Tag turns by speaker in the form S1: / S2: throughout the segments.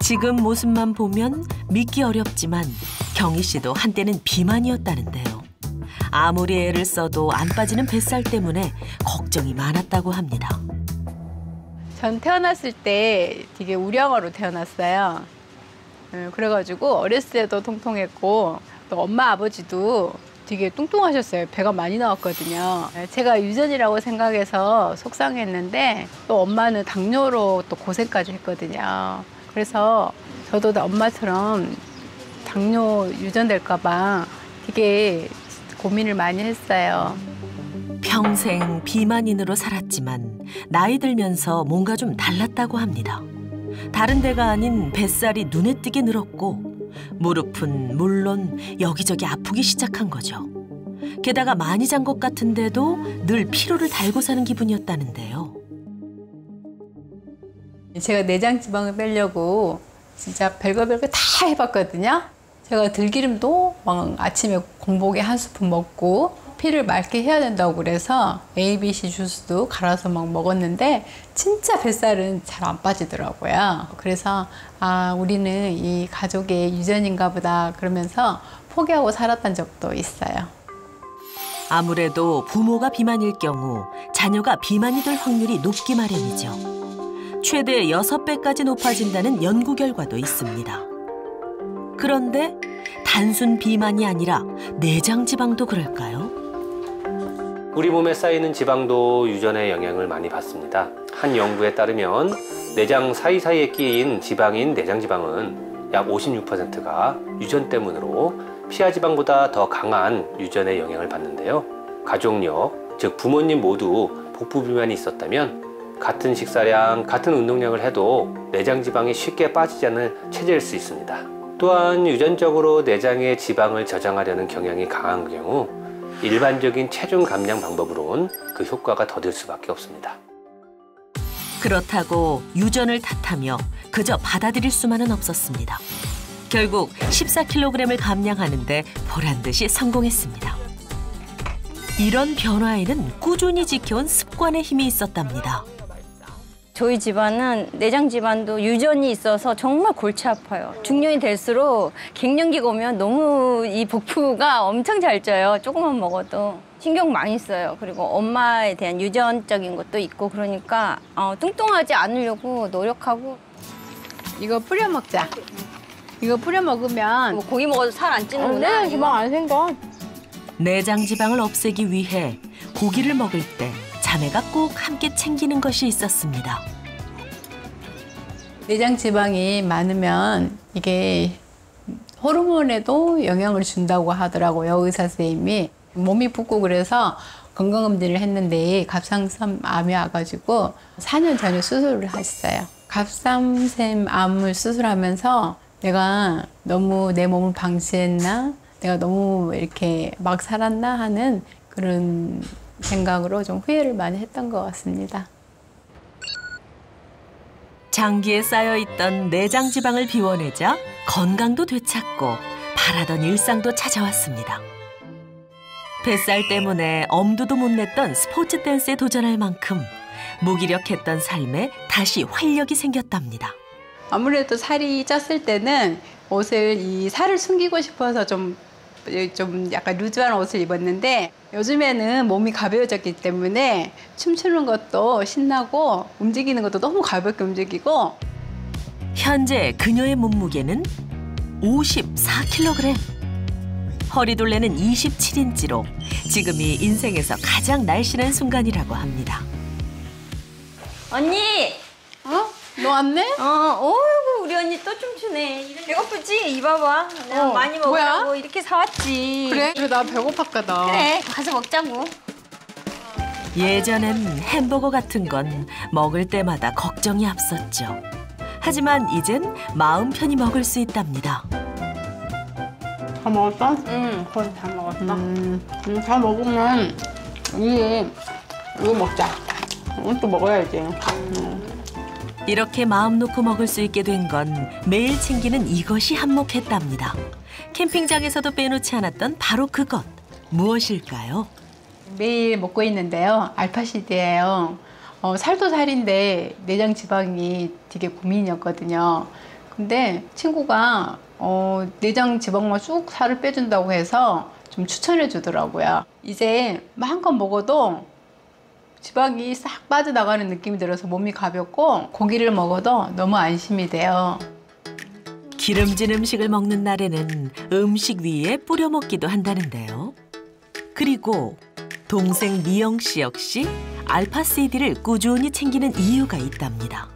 S1: 지금 모습만 보면 믿기 어렵지만 경희 씨도 한때는 비만이었다는데요. 아무리 애를 써도 안 빠지는 뱃살 때문에 걱정이 많았다고 합니다.
S2: 전 태어났을 때 되게 우량아로 태어났어요. 그래가지고 어렸을 때도 통통했고 또 엄마 아버지도 되게 뚱뚱하셨어요. 배가 많이 나왔거든요. 제가 유전이라고 생각해서 속상했는데 또 엄마는 당뇨로 또 고생까지 했거든요. 그래서 저도 엄마처럼 당뇨 유전될까 봐 되게 고민을 많이 했어요.
S1: 평생 비만인으로 살았지만 나이 들면서 뭔가 좀 달랐다고 합니다. 다른 데가 아닌 뱃살이 눈에 띄게 늘었고 무릎은 물론 여기저기 아프기 시작한 거죠. 게다가 많이 잔 것 같은데도 늘 피로를 달고 사는 기분이었다는데요.
S2: 제가 내장 지방을 빼려고 진짜 별거 다 해봤거든요. 제가 들기름도 막 아침에 공복에 한 스푼 먹고 피를 맑게 해야 된다고 그래서 ABC 주스도 갈아서 막 먹었는데 진짜 뱃살은 잘 안 빠지더라고요. 그래서 아, 우리는 이 가족의 유전인가 보다 그러면서 포기하고 살았던 적도 있어요.
S1: 아무래도 부모가 비만일 경우 자녀가 비만이 될 확률이 높기 마련이죠. 최대 6배까지 높아진다는 연구 결과도 있습니다. 그런데 단순 비만이 아니라 내장 지방도 그럴까요?
S3: 우리 몸에 쌓이는 지방도 유전의 영향을 많이 받습니다. 한 연구에 따르면 내장 사이사이에 끼인 지방인 내장지방은 약 56%가 유전 때문으로 피하지방보다 더 강한 유전의 영향을 받는데요. 가족력, 즉 부모님 모두 복부비만이 있었다면 같은 식사량, 같은 운동량을 해도 내장지방이 쉽게 빠지지 않는 체질일 수 있습니다. 또한 유전적으로 내장의 지방을 저장하려는 경향이 강한 경우 일반적인 체중 감량 방법으로는 그 효과가 더딜 수밖에 없습니다.
S1: 그렇다고 유전을 탓하며 그저 받아들일 수만은 없었습니다. 결국 14kg을 감량하는데 보란듯이 성공했습니다. 이런 변화에는 꾸준히 지켜온 습관의 힘이 있었답니다.
S4: 저희 집안은 내장 질환도 유전이 있어서 정말 골치 아파요. 중년이 될수록 갱년기가 오면 너무 이 복부가 엄청 잘 쪄요. 조금만 먹어도. 신경 많이 써요. 그리고 엄마에 대한 유전적인 것도 있고 그러니까 뚱뚱하지 않으려고 노력하고.
S2: 이거 뿌려 먹자. 이거 뿌려 먹으면
S4: 뭐 고기 먹어도 살 안 찌는구나.
S2: 내장 지방 안 생겨.
S1: 내장 지방을 없애기 위해 고기를 먹을 때 자매가 꼭 함께 챙기는 것이 있었습니다.
S2: 내장 지방이 많으면 이게 호르몬에도 영향을 준다고 하더라고요, 의사 선생님이. 몸이 붓고 그래서 건강검진을 했는데 갑상선 암이 와가지고 4년 전에 수술을 했어요. 갑상선 암을 수술하면서 내가 너무 내 몸을 방치했나? 내가 너무 이렇게 막 살았나 하는 그런 생각으로 좀 후회를 많이 했던 것 같습니다.
S1: 장기에 쌓여있던 내장 지방을 비워내자 건강도 되찾고 바라던 일상도 찾아왔습니다. 뱃살 때문에 엄두도 못 냈던 스포츠 댄스에 도전할 만큼 무기력했던 삶에 다시 활력이 생겼답니다.
S2: 아무래도 살이 쪘을 때는 옷을 이 살을 숨기고 싶어서 좀 약간 루즈한 옷을 입었는데 요즘에는 몸이 가벼워졌기 때문에 춤추는 것도 신나고 움직이는 것도 너무 가볍게 움직이고.
S1: 현재 그녀의 몸무게는 54kg. 허리둘레는 27인치로 지금이 인생에서 가장 날씬한 순간이라고 합니다.
S4: 언니!
S2: 너 왔네?
S4: 어이구 우리 언니 또 춤추네. 배고프지? 이봐봐. 내가 많이 먹으라고
S2: 뭐야?
S4: 이렇게 사왔지.
S2: 그래 나 배고팠거든.
S4: 그래, 가서 먹자고.
S1: 예전엔 햄버거 같은 건 먹을 때마다 걱정이 앞섰죠. 하지만 이젠 마음 편히 먹을 수 있답니다.
S2: 다 먹었어?
S4: 응, 거의 다 먹었어.
S2: 다 먹으면 이거 먹자. 또 먹어야지.
S1: 이렇게 마음 놓고 먹을 수 있게 된 건 매일 챙기는 이것이 한몫했답니다. 캠핑장에서도 빼놓지 않았던 바로 그것. 무엇일까요?
S2: 매일 먹고 있는데요. 알파시드예요. 살도 살인데 내장 지방이 되게 고민이었거든요. 근데 친구가 내장 지방만 쑥 살을 빼준다고 해서 좀 추천해 주더라고요. 이제 한껏 먹어도 지방이 싹 빠져나가는 느낌이 들어서 몸이 가볍고 고기를 먹어도 너무 안심이 돼요.
S1: 기름진 음식을 먹는 날에는 음식 위에 뿌려 먹기도 한다는데요. 그리고 동생 미영 씨 역시 알파CD를 꾸준히 챙기는 이유가 있답니다.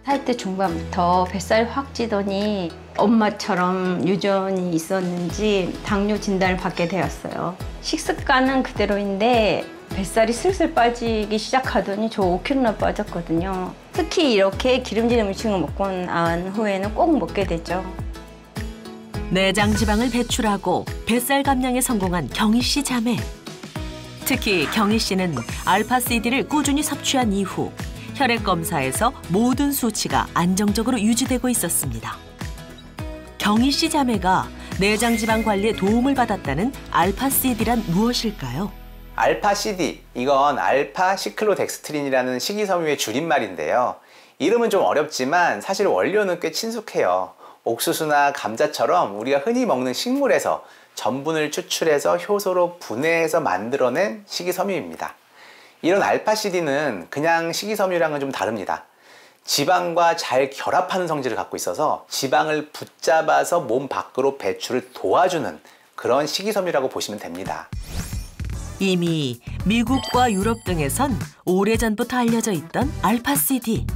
S4: 40대 중반부터 뱃살 확 찌더니 엄마처럼 유전이 있었는지 당뇨 진단을 받게 되었어요. 식습관은 그대로인데 뱃살이 슬슬 빠지기 시작하더니 저 5kg나 빠졌거든요. 특히 이렇게 기름진 음식을 먹고 난 후에는 꼭 먹게 되죠.
S1: 내장 지방을 배출하고 뱃살 감량에 성공한 경희 씨 자매. 특히 경희 씨는 알파CD를 꾸준히 섭취한 이후 혈액 검사에서 모든 수치가 안정적으로 유지되고 있었습니다. 경희 씨 자매가 내장 지방 관리에 도움을 받았다는 알파CD란 무엇일까요?
S5: 알파CD, 이건 알파시클로덱스트린이라는 식이섬유의 줄임말인데요. 이름은 좀 어렵지만 사실 원료는 꽤 친숙해요. 옥수수나 감자처럼 우리가 흔히 먹는 식물에서 전분을 추출해서 효소로 분해해서 만들어낸 식이섬유입니다. 이런 알파CD는 그냥 식이섬유랑은 좀 다릅니다. 지방과 잘 결합하는 성질을 갖고 있어서 지방을 붙잡아서 몸 밖으로 배출을 도와주는 그런 식이섬유라고 보시면 됩니다.
S1: 이미 미국과 유럽 등에선 오래전부터 알려져 있던 알파CD.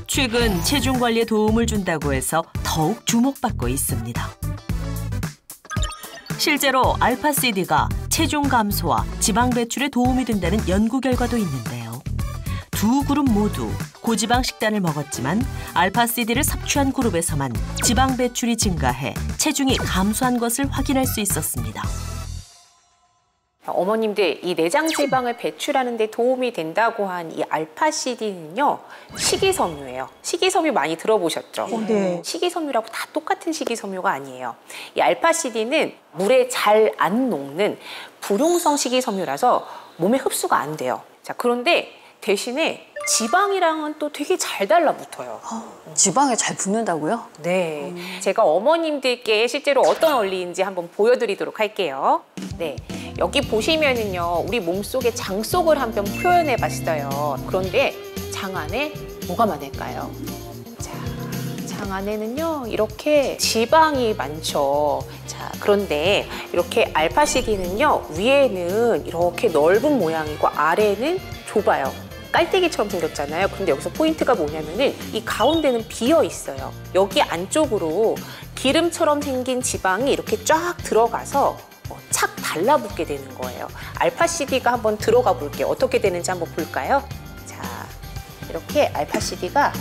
S1: 최근 체중 관리에 도움을 준다고 해서 더욱 주목받고 있습니다. 실제로 알파CD가 체중 감소와 지방 배출에 도움이 된다는 연구 결과도 있는데요. 두 그룹 모두 고지방 식단을 먹었지만 알파CD를 섭취한 그룹에서만 지방 배출이 증가해 체중이 감소한 것을 확인할 수 있었습니다.
S6: 어머님들, 이 내장 지방을 배출하는 데 도움이 된다고 한 이 알파CD는요, 식이섬유예요. 식이섬유 많이 들어보셨죠?
S7: 네.
S6: 식이섬유라고 다 똑같은 식이섬유가 아니에요. 이 알파CD는 물에 잘 안 녹는 불용성 식이섬유라서 몸에 흡수가 안 돼요. 자, 그런데 대신에 지방이랑은 또 되게 잘 달라붙어요.
S7: 지방에 잘 붙는다고요?
S6: 네, 제가 어머님들께 실제로 어떤 원리인지 한번 보여드리도록 할게요. 네, 여기 보시면은요, 우리 몸속의 장 속을 한번 표현해 봤어요. 그런데 장 안에 뭐가 많을까요? 자, 장 안에는요, 이렇게 지방이 많죠. 자, 그런데 이렇게 알파CD는요, 위에는 이렇게 넓은 모양이고 아래는 좁아요. 깔때기처럼 생겼잖아요. 근데 여기서 포인트가 뭐냐면은 이 가운데는 비어 있어요. 여기 안쪽으로 기름처럼 생긴 지방이 이렇게 쫙 들어가서 착 달라붙게 되는 거예요. 알파CD가 한번 들어가 볼게요. 어떻게 되는지 한번 볼까요? 자, 이렇게 알파CD가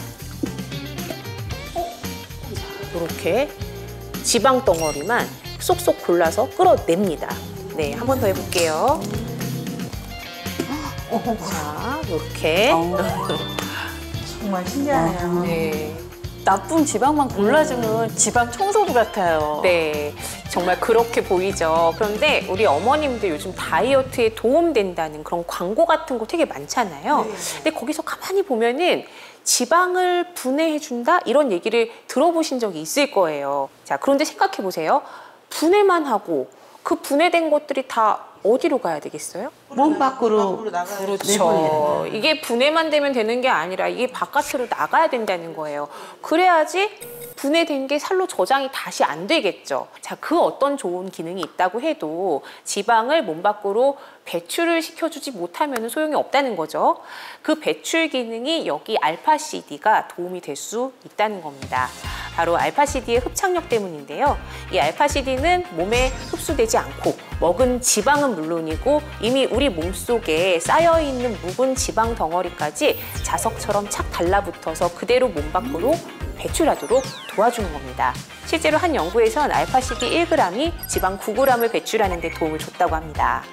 S6: 이렇게 지방 덩어리만 쏙쏙 골라서 끌어냅니다. 네, 한 번 더 해볼게요. 자, 이렇게.
S7: 정말 신기하네요.
S6: 네.
S7: 나쁜 지방만 골라주는 지방 청소부 같아요.
S6: 네, 정말 그렇게 보이죠. 그런데 우리 어머님들 요즘 다이어트에 도움된다는 그런 광고 같은 거 되게 많잖아요.
S7: 네.
S6: 근데 거기서 가만히 보면은 지방을 분해해준다? 이런 얘기를 들어보신 적이 있을 거예요. 자, 그런데 생각해 보세요. 분해만 하고 그 분해된 것들이 다 어디로 가야 되겠어요?
S7: 몸 밖으로
S6: 그렇죠. 이게 분해만 되면 되는 게 아니라 이게 바깥으로 나가야 된다는 거예요. 그래야지 분해된 게 살로 저장이 다시 안 되겠죠. 자, 그 어떤 좋은 기능이 있다고 해도 지방을 몸 밖으로 배출을 시켜주지 못하면 소용이 없다는 거죠. 그 배출 기능이 여기 알파CD가 도움이 될 수 있다는 겁니다. 바로 알파CD의 흡착력 때문인데요. 이 알파CD는 몸에 흡수되지 않고 먹은 지방은 물론이고 이미 우리 몸속에 쌓여있는 묵은 지방 덩어리까지 자석처럼 착 달라붙어서 그대로 몸 밖으로 배출하도록 도와주는 겁니다. 실제로 한 연구에선 알파CD 1g이 지방 9g을 배출하는 데 도움을 줬다고 합니다.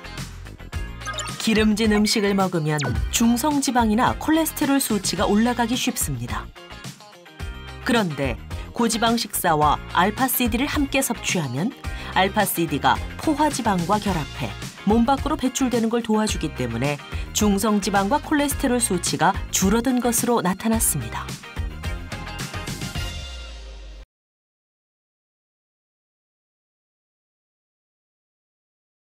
S1: 기름진 음식을 먹으면 중성지방이나 콜레스테롤 수치가 올라가기 쉽습니다. 그런데 고지방 식사와 알파CD를 함께 섭취하면 알파CD가 포화지방과 결합해 몸 밖으로 배출되는 걸 도와주기 때문에 중성지방과 콜레스테롤 수치가 줄어든 것으로 나타났습니다.